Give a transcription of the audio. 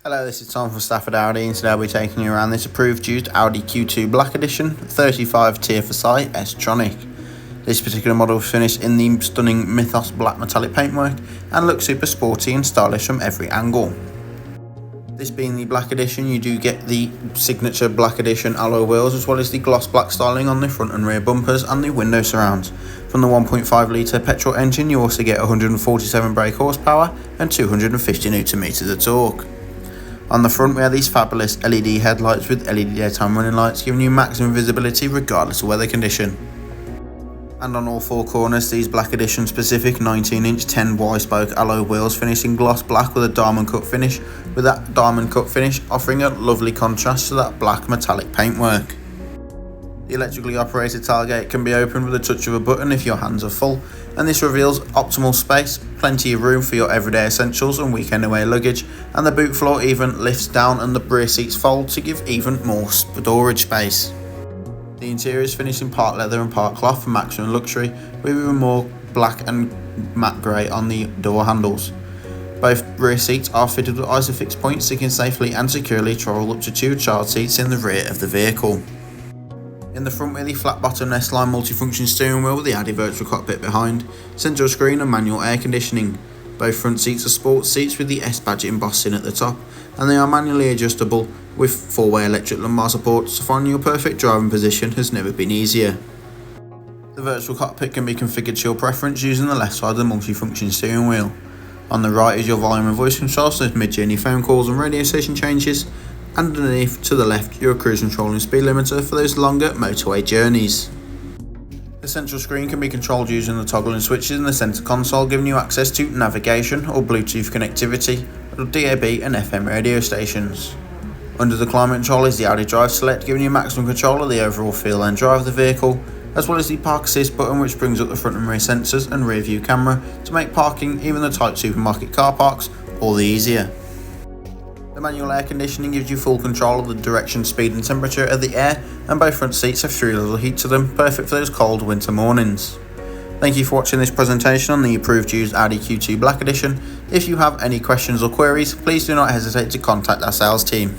Hello, this is Tom from Stafford Audi, and today I'll be taking you around this approved used Audi Q2 Black Edition 35 TFSI S-Tronic. This particular model is finished in the stunning Mythos black metallic paintwork and looks super sporty and stylish from every angle. This being the Black Edition, you do get the signature Black Edition alloy wheels as well as the gloss black styling on the front and rear bumpers and the window surrounds. From the 1.5 litre petrol engine you also get 147 brake horsepower and 250 Nm of torque. On the front we have these fabulous LED headlights with LED daytime running lights giving you maximum visibility regardless of weather condition. And on all four corners these Black Edition specific 19-inch 10Y spoke alloy wheels finish in gloss black with a diamond cut finish, with that diamond cut finish offering a lovely contrast to that black metallic paintwork. The electrically operated tailgate can be opened with a touch of a button if your hands are full, and this reveals optimal space, plenty of room for your everyday essentials and weekend away luggage, and the boot floor even lifts down and the rear seats fold to give even more storage space. The interior is finished in part leather and part cloth for maximum luxury, with even more black and matte grey on the door handles. Both rear seats are fitted with Isofix points so you can safely and securely travel up to 2 child seats in the rear of the vehicle. In the front we have the flat bottom S-line multifunction steering wheel with the Audi virtual cockpit behind, central screen and manual air conditioning. Both front seats are sports seats with the S badge embossed in at the top, and they are manually adjustable with 4-way electric lumbar support, so finding your perfect driving position has never been easier. The virtual cockpit can be configured to your preference using the left side of the multifunction steering wheel. On the right is your volume and voice control, so there's mid-journey phone calls and radio station changes. Underneath to the left your cruise control and speed limiter for those longer motorway journeys. The central screen can be controlled using the toggling switches in the centre console, giving you access to navigation or Bluetooth connectivity, or DAB and FM radio stations. Under the climate control is the Audi Drive Select, giving you maximum control of the overall feel and drive of the vehicle, as well as the Park Assist button which brings up the front and rear sensors and rear view camera to make parking even the tight supermarket car parks all the easier. The manual air conditioning gives you full control of the direction, speed and temperature of the air, and both front seats have 3 level heat to them, perfect for those cold winter mornings. Thank you for watching this presentation on the approved used Audi Q2 Black Edition. If you have any questions or queries, please do not hesitate to contact our sales team.